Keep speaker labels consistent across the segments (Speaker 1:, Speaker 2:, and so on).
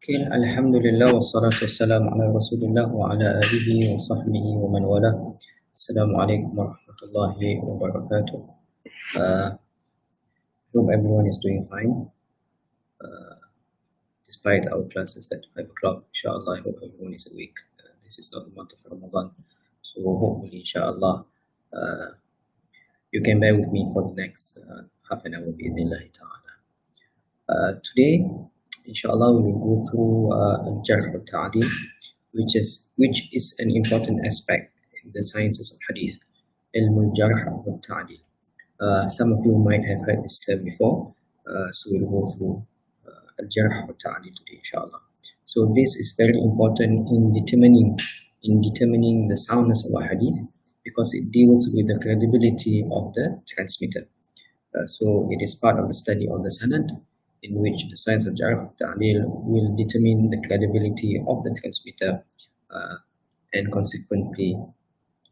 Speaker 1: Okay, Alhamdulillah wassalatu wassalamu ala Rasulillah wa ala alihi wa sahbihi wa man wala. Assalamualaikum warahmatullahi wabarakatuh. Hope everyone is doing fine. Despite our classes at 5 o'clock, inshallah, I hope everyone is awake. This is not the month of Ramadan, so hopefully, inshallah, you can bear with me for the next half an hour, bi'idhnillahi ta'ala. Today, inshallah, we will go through al-Jarh al-Ta'dil, which is an important aspect in the sciences of hadith. Al-Jarh al-Ta'dil. Some of you might have heard this term before, so we'll go through al-Jarh al-Ta'dil today, inshallah. So this is very important in determining the soundness of a hadith, because it deals with the credibility of the transmitter. So it is part of the study of the sanad, in which the science of Jarh al-Ta'dil will determine the credibility of the transmitter, and consequently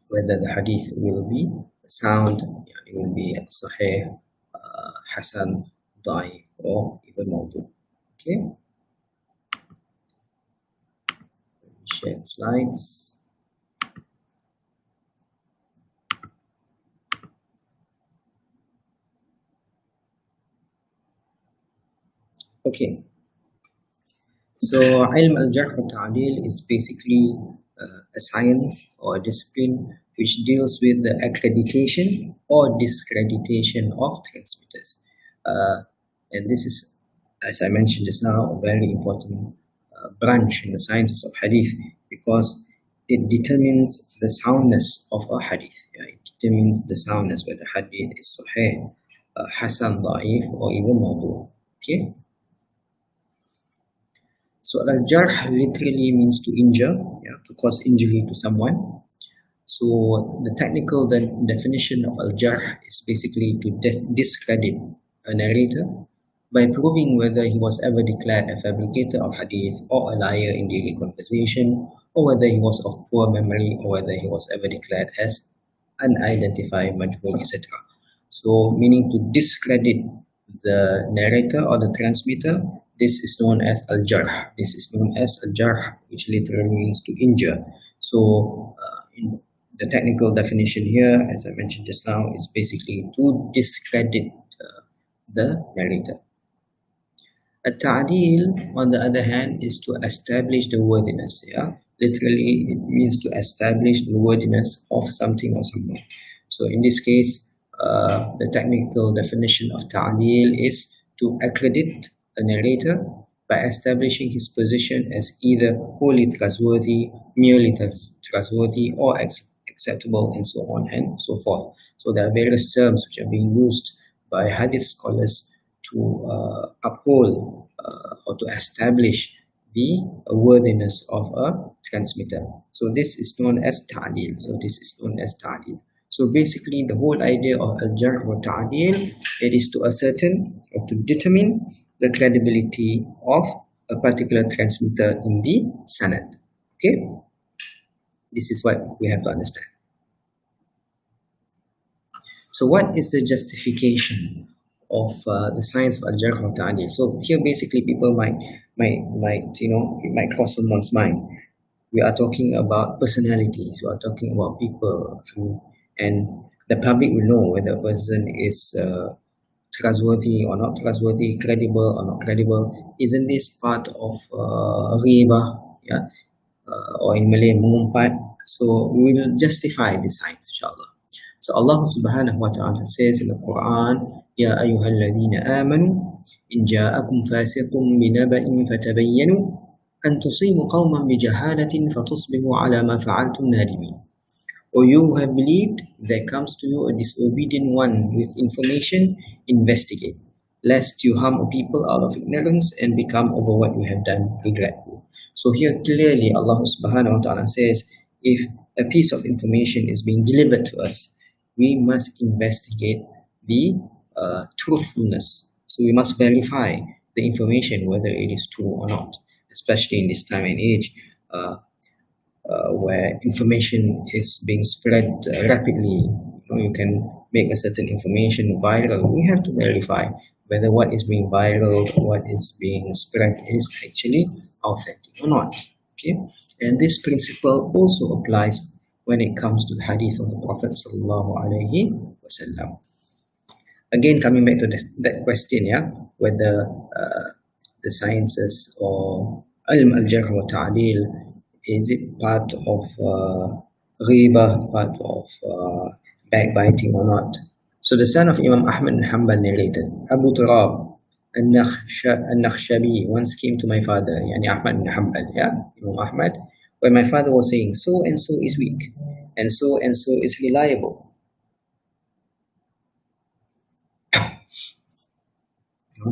Speaker 1: whether the hadith will be sound, it will be sahih, hasan, da'if, or even mawdu. Okay, let me share the slides. Okay, so ilm al-Jarh al-Ta'dil is basically a science or a discipline which deals with the accreditation or discreditation of transmitters. And this is, as I mentioned just now, a very important branch in the sciences of hadith, because it determines the soundness of a hadith. It determines the soundness whether hadith is sahih, hasan, da'if, or even mawdu. Okay. So al-Jarh literally means to injure, to cause injury to someone. So the technical definition of al-Jarh is basically to discredit a narrator by proving whether he was ever declared a fabricator of hadith or a liar in daily conversation, or whether he was of poor memory, or whether he was ever declared as unidentified, majhul, etc. So meaning to discredit the narrator or the transmitter. This is known as al-Jarh. This is known as al-Jarh, which literally means to injure. So in the technical definition here, as I mentioned just now, is basically to discredit the narrator. Al-Ta'dil, on the other hand, is to establish the worthiness. Literally, it means to establish the worthiness of something or someone. So in this case, the technical definition of Ta'dil is to accredit a narrator by establishing his position as either wholly trustworthy, merely trustworthy, or acceptable, and so on and so forth. So there are various terms which are being used by hadith scholars to uphold or to establish the worthiness of a transmitter. So this is known as Ta'dil. So basically, the whole idea of al-Jarh wa Ta'dil, it is to ascertain or to determine the credibility of a particular transmitter in the sanad. Okay, this is what we have to understand. So what is the justification of the science of al-Jarh wa Ta'dil? So here basically people might it might cross someone's mind. We are talking about personalities, we are talking about people, and the public will know whether a person is trustworthy or not trustworthy, credible or not credible. Isn't this part of riba, or in Malay, mengumpat? So we will justify this science, inshallah. So Allah subhanahu wa ta'ala says in the Quran, Ya ayyuhalladhina amanu, in ja'akum fasiqun binaba'in fatabayyanu, an tusibu qawman bijahalatin fatusbihu ala ma fa'altum nadimin. Or you who have believed, there comes to you a disobedient one with information, investigate, lest you harm a people out of ignorance and become over what you have done regretful. So here clearly Allah subhanahu wa ta'ala says, if a piece of information is being delivered to us, we must investigate the truthfulness. So we must verify the information, whether it is true or not, especially in this time and age, where information is being spread rapidly. You can make a certain information viral. We have to verify whether what is being viral, what is being spread is actually authentic or not. Okay, and this principle also applies when it comes to the hadith of the Prophet sallallahu alaihi wasallam. Again, coming back to that question, yeah, whether the sciences or al-Jarh wa ta'dil, is it part of ghiba, part of backbiting or not? So the son of Imam Ahmad bin Hanbal narrated, Abu Turab al-Nakhshabi once came to my father, yani Ahmad bin Hanbal, yeah, Imam Ahmad, where my father was saying, so and so is weak, and so is reliable.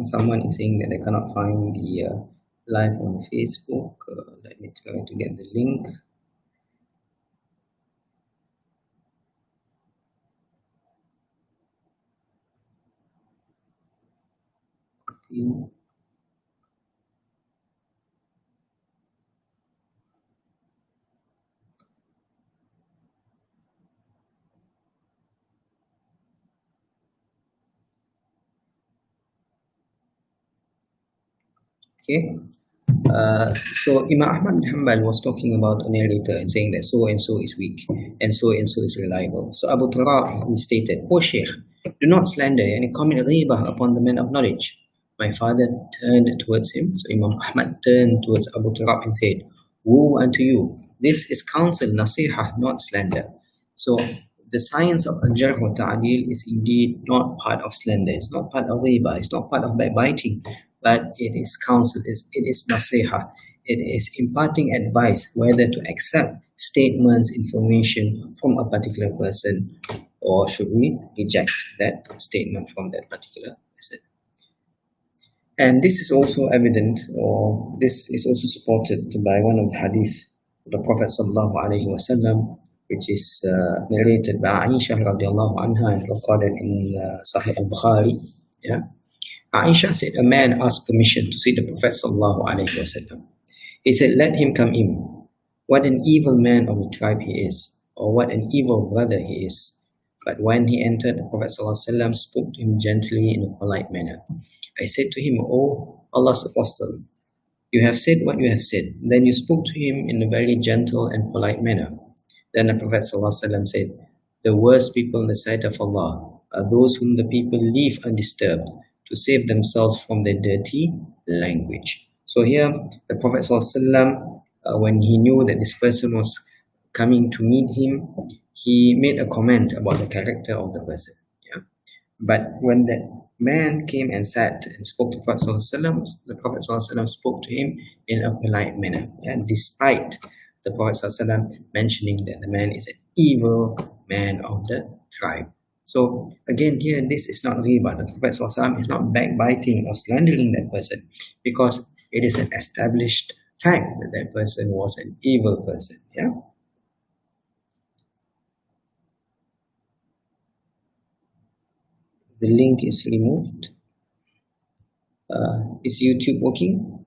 Speaker 1: Someone is saying that they cannot find the live on Facebook. Let me try to get the link. Okay. So Imam Ahmad bin Hanbal was talking about a narrator and saying that so and so is weak and so is reliable. So Abu Turab, he stated, O Sheikh, do not slander and commit ghibah upon the man of knowledge. My father turned towards him, so Imam Ahmad turned towards Abu Turab and said, woe unto you, this is counsel, nasiha, not slander. So the science of al-Jarh wa ta'dil is indeed not part of slander, it's not part of ghibah, it's not part of backbiting, but it is counsel, it is nasiha, it is imparting advice whether to accept statements, information from a particular person, or should we reject that statement from that particular person. And this is also evident, or this is also supported by one of the hadith of the Prophet sallallahu alaihi wasallam, which is narrated by Aisha radiallahu anha and recorded in Sahih al-Bukhari. Yeah. Aisha said, a man asked permission to see the Prophet sallallahu alaihi wasallam. He said, let him come in. What an evil man of the tribe he is, or what an evil brother he is. But when he entered, the Prophet sallallahu alaihi wasallam spoke to him gently in a polite manner. I said to him, O Allah's apostle, you have said what you have said. Then you spoke to him in a very gentle and polite manner. Then the Prophet sallallahu alaihi wasallam said, the worst people in the sight of Allah are those whom the people leave undisturbed to save themselves from their dirty language. So here, the Prophet ﷺ, when he knew that this person was coming to meet him, he made a comment about the character of the person. Yeah? But when that man came and sat and spoke to the Prophet ﷺ, the Prophet ﷺ spoke to him in a polite manner. And despite the Prophet ﷺ mentioning that the man is an evil man of the tribe. So again, here this is not ghibah. The Prophet ﷺ is not backbiting or slandering that person, because it is an established fact that that person was an evil person. Yeah. The link is removed. Is YouTube working?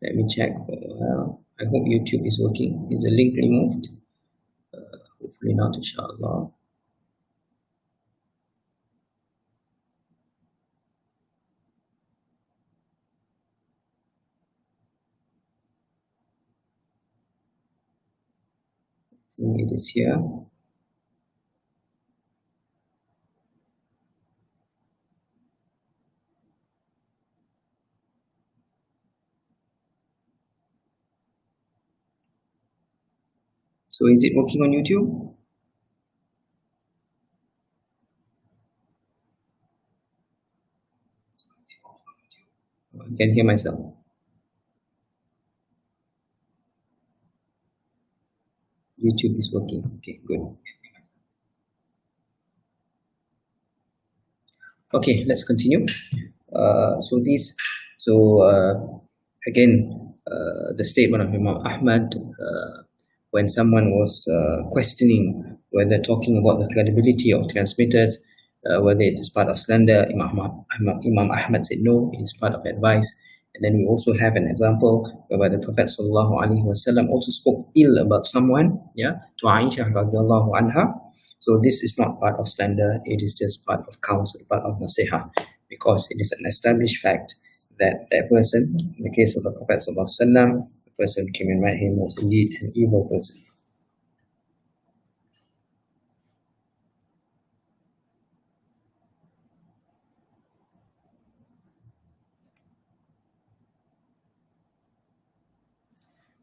Speaker 1: Let me check. Well, I hope YouTube is working. Is the link removed? Hopefully not, inshallah. I think it is here. So is it working on YouTube? I can hear myself. YouTube is working. Okay, good. Okay, let's continue. Again, the statement of Imam Ahmad, when someone was questioning whether talking about the credibility of transmitters, whether it is part of slander, Imam Ahmad said no, it is part of advice. And then we also have an example whereby the Prophet ﷺ also spoke ill about someone, yeah, to Aisha radiallahu anha. So this is not part of slander, it is just part of counsel, part of nasiha, because it is an established fact that that person, in the case of the Prophet ﷺ, the person came and met him was indeed an evil person.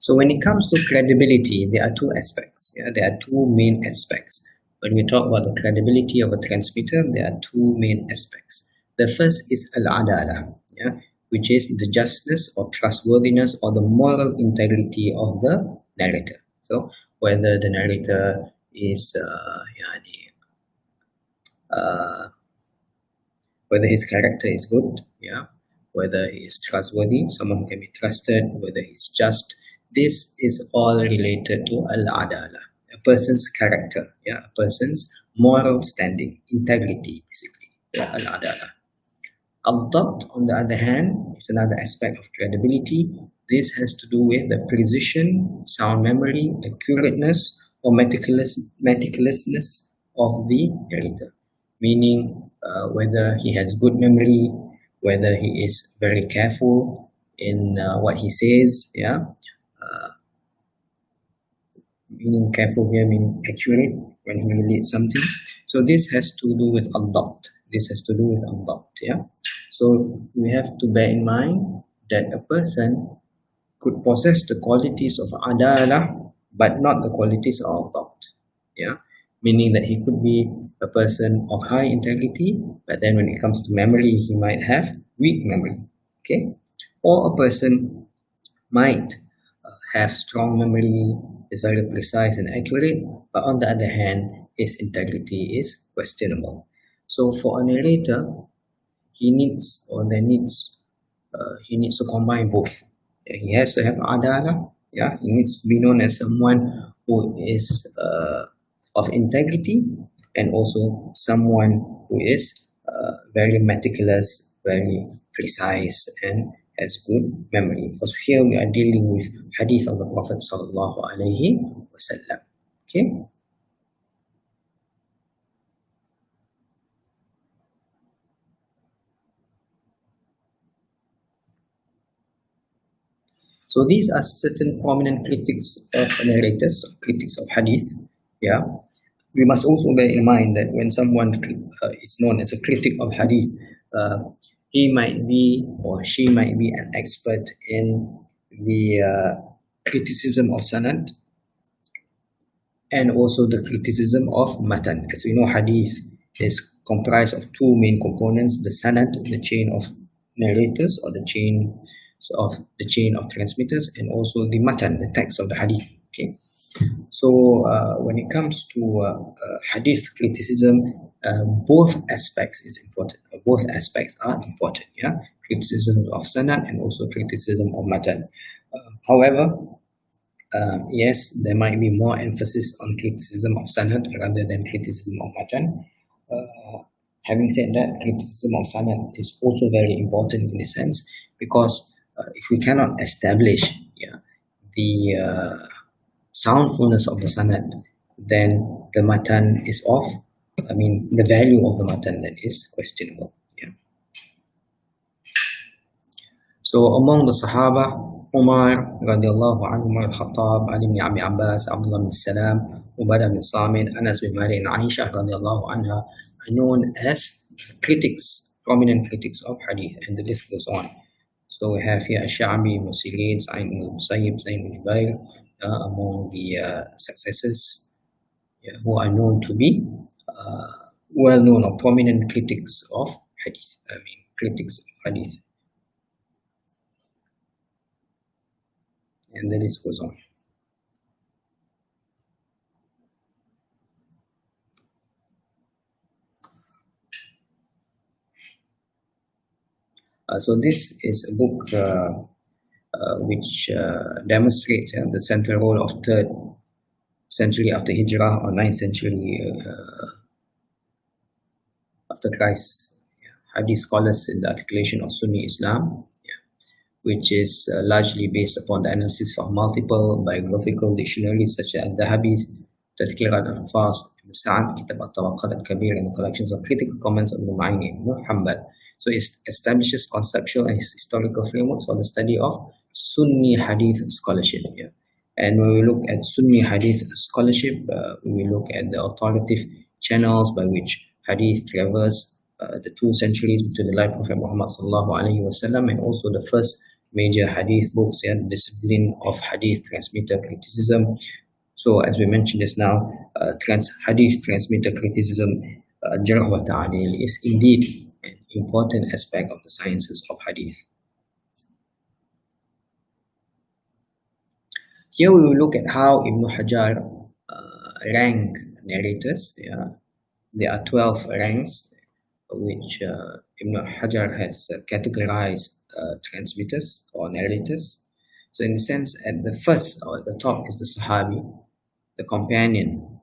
Speaker 1: So when it comes to credibility, there are two aspects. Yeah? There are two main aspects. When we talk about the credibility of a transmitter, there are two main aspects. The first is al-adala, yeah? Which is the justness or trustworthiness or the moral integrity of the narrator. So whether the narrator is whether his character is good, yeah, whether he is trustworthy, someone who can be trusted, whether he's just. This is all related to al-adala, a person's character, yeah, a person's moral standing, integrity, basically, yeah, al-adala. Al-dabt, on the other hand, is another aspect of credibility. This has to do with the precision, sound memory, accurateness, or meticulousness of the narrator. Meaning whether he has good memory, whether he is very careful in what he says, yeah. Meaning careful here, meaning accurate when he relates something. So this has to do with al-dabt. This has to do with al-dabt, yeah. So we have to bear in mind that a person could possess the qualities of adalah, but not the qualities of al-dabt, yeah. Meaning that he could be a person of high integrity, but then when it comes to memory, he might have weak memory, okay. Or a person might have strong memory, is very precise and accurate, but on the other hand, his integrity is questionable. So for a narrator, he needs to combine both. He has to have adalah, yeah. He needs to be known as someone who is of integrity, and also someone who is very meticulous, very precise, and has good memory. Because here we are dealing with hadith of the Prophet sallallahu alaihi wasallam. Okay. So these are certain prominent critics of narrators, critics of hadith. Yeah. We must also bear in mind that when someone is known as a critic of hadith, he might be or she might be an expert in the criticism of sanad and also the criticism of matan. As we know, hadith is comprised of two main components: the sanad, the chain of narrators or the chain of transmitters, and also the matan, the text of the hadith. Okay. So when it comes to hadith criticism, both aspects is important. Both aspects are important. Yeah, criticism of sanad and also criticism of matan. However, yes, there might be more emphasis on criticism of sanad rather than criticism of matan. Having said that, criticism of sanad is also very important in this sense, because if we cannot establish, yeah, the soundfulness of the sanad, then the matan is off. I mean, the value of the matan then is questionable. Yeah. So among the Sahaba, Umar radiallahu anhu, Umar al-Khattab, Ali ibn Abi Abbas, Abdullah bin Salam, Ubadah bin Samit, Anas bin Malik, and Aisha radiallahu anha are known as critics, prominent critics of hadith, and the list goes on. So we have here Ash-Sha'bi, Musirin, Sa'id ibn Musayyib, Sa'id ibn Jubair, among the successors, yeah, who are known to be well-known or prominent critics of hadith. I mean, critics of hadith. And the list goes on. So this is a book which demonstrates the central role of 3rd century after Hijrah or 9th century after Christ, hadith scholars in the articulation of Sunni Islam. which is largely based upon the analysis of multiple biographical dictionaries such as al-Dhahabi, Tazkirat al-Alfaz, Ibn Sa'ad, Kitab al-Tabaqat al-Kabir, and the collections of critical comments of Nu'aymi ibn Hanbal. So it establishes conceptual and historical frameworks for the study of Sunni Hadith scholarship here. And when we look at Sunni Hadith scholarship, we look at the authoritative channels by which Hadith traverse the 2 centuries between the life of Prophet Muhammad sallallahu alaihi wasallam, and also the first major Hadith books, the discipline of Hadith transmitter criticism. So as we mentioned just now, Hadith transmitter criticism, Jarh wa Ta'dil, is indeed an important aspect of the sciences of Hadith. Here we will look at how Ibn Hajar rank narrators. There are 12 ranks which Ibn Hajar has categorized transmitters or narrators. So in the sense, at the first or at the top is the Sahabi, the companion,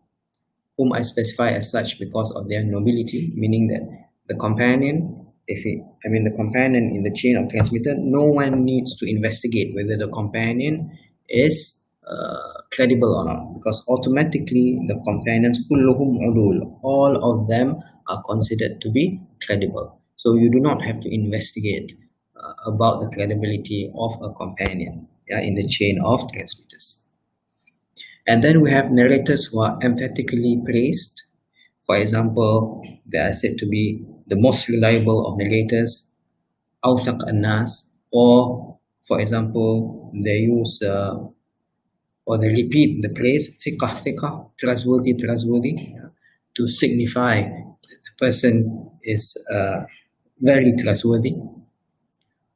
Speaker 1: whom I specify as such because of their nobility, meaning that the companion, the companion in the chain of transmitter, no one needs to investigate whether the companion is credible or not, because automatically the companions, kulluhum udul, all of them are considered to be credible. So you do not have to investigate about the credibility of a companion in the chain of transmitters. And then we have narrators who are emphatically praised. For example, they are said to be the most reliable of narrators, awthaq an-nas, or for example, they use or they repeat the praise thiqah, trustworthy, to signify that the person is very trustworthy,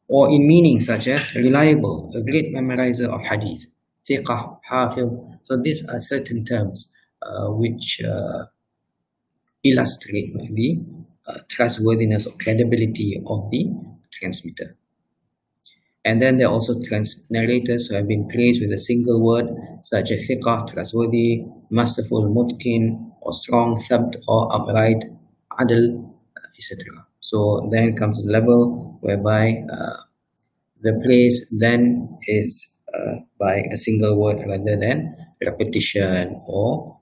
Speaker 1: or in meaning such as reliable, a great memorizer of hadith, thiqah, hafiz. So these are certain terms which illustrate the trustworthiness or credibility of the transmitter. And then there are also narrators who have been praised with a single word, such as thiqah, trustworthy, masterful, mutqin, or strong, thabt, or upright, adl, etc. So then comes the level whereby the praise then is by a single word rather than repetition or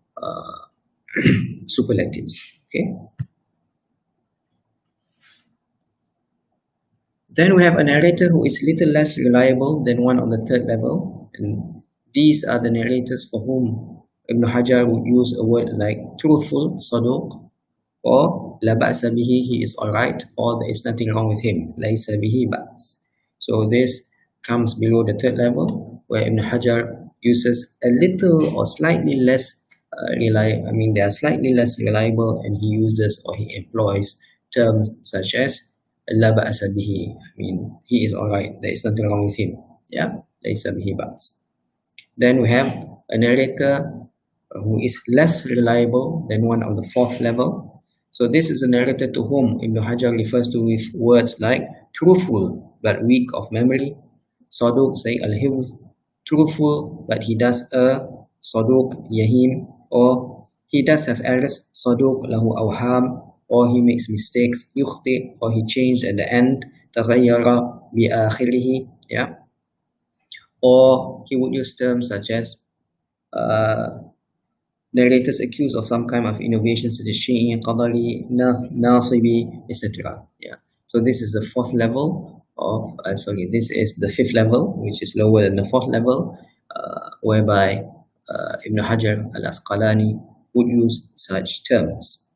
Speaker 1: superlatives. Okay. Then we have a narrator who is little less reliable than one on the third level, and these are the narrators for whom Ibn Hajar would use a word like truthful, saduq, or la ba'sa bihi, he is alright, or there is nothing wrong with him, laysa bihi ba's. So this comes below the third level, where Ibn Hajar uses a little or slightly less they are slightly less reliable, and he uses or he employs terms such as la ba'sa bihi, he is alright, there is nothing wrong with him, laysa bihi ba's. Then we have a narrator who is less reliable than one on the fourth level. So this is a narrator to whom Ibn Hajar refers to with words like truthful but weak of memory, saduq, say al-hifz, truthful but he does err, saduq, yahim, or he does have errors, saduq, lahu awham, or he makes mistakes, yukhti, or he changed at the end, taghayyara bi akhirihi, or he would use terms such as narrators accused of some kind of innovation such as shi'i, qadari, nasibi, etc. So this is the fourth level of this is the fifth level, which is lower than the fourth level, whereby Ibn Hajar al-Asqalani would use such terms,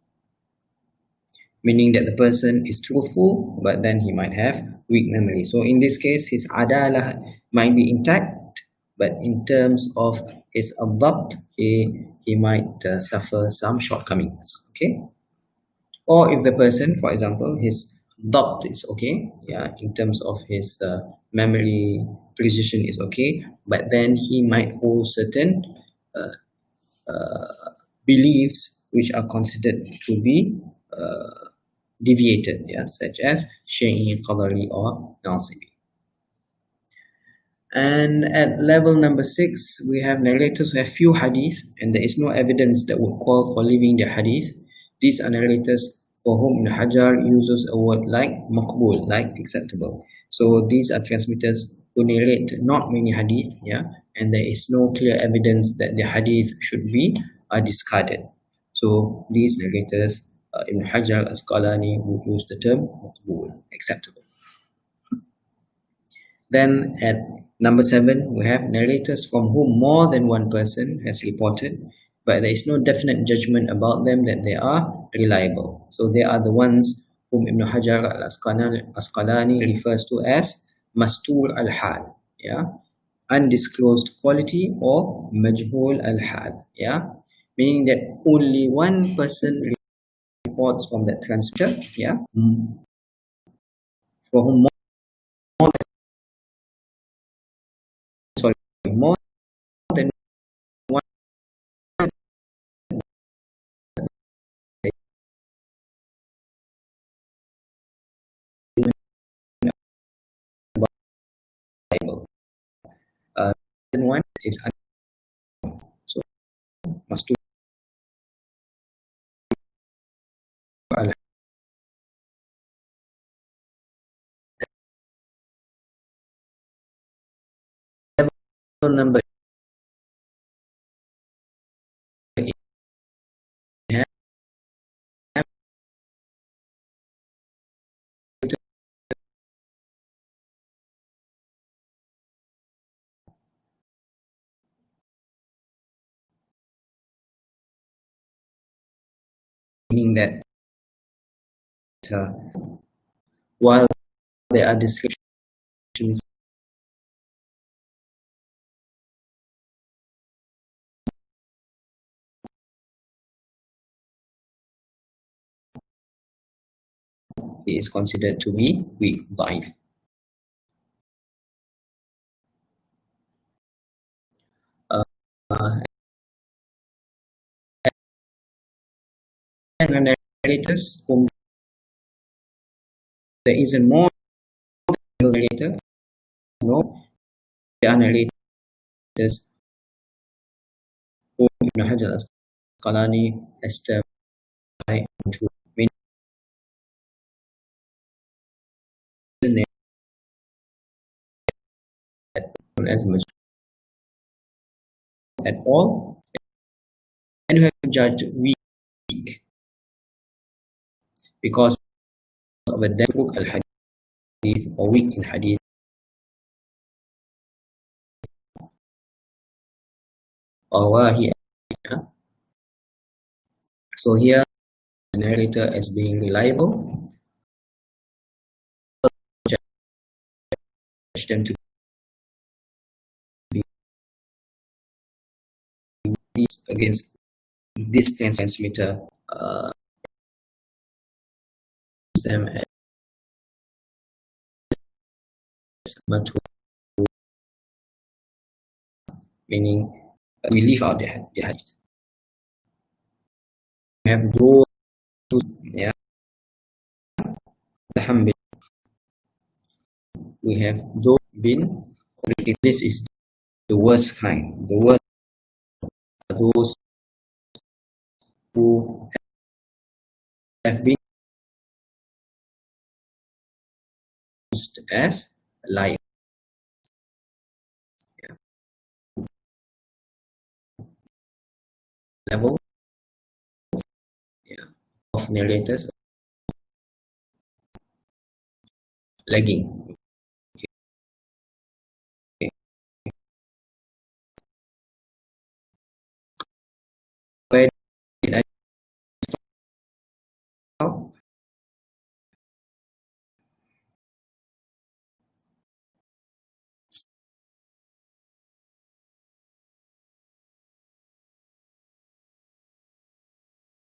Speaker 1: meaning that the person is truthful but then he might have weak memory. So in this case, his adalah might be intact, but in terms of his adabt, he might suffer some shortcomings. Okay. Or if the person, for example, his dabt is okay, in terms of his memory precision is okay, but then he might hold certain beliefs which are considered to be deviated, such as shi'i, qadari, or nasibi. And at level number 6, we have narrators who have few hadith and there is no evidence that would call for leaving their hadith. These are narrators for whom Ibn Hajar uses a word like maqbul, like acceptable. So these are transmitters who narrate not many hadith, yeah, and there is no clear evidence that the hadith should be discarded. So these narrators, Ibn Hajar Asqalani would use the term maqbul, acceptable. Then at number 7, we have narrators from whom more than one person has reported, but there is no definite judgment about them that they are reliable. So they are the ones whom Ibn Hajar al-Asqalani refers to as mastur al-hal, yeah, undisclosed quality, or majhul al-hal, yeah, meaning that only one person reports from that transmitter, yeah, for whom more, sorry, more than one reliable. Then one is so mastur al number eight, meaning that uh, while there are descriptions, it is considered to be weak, daif. Uh, and narrators whom there is a more narrator, no, there are narrators whom Ibn Hajar Asqalani established as much at all, and who have judged weak because of a book al hadith or weak in hadith or wahi. So here the narrator as being reliable, judge them to be against this transmitter, them as much, meaning we leave out the hadith. We have those, yeah, alhamdulillah, we have those been corrected. This is the worst kind. The worst are those who have been used as liars. Yeah. Level, yeah, of narrators lagging. Okay. Where did I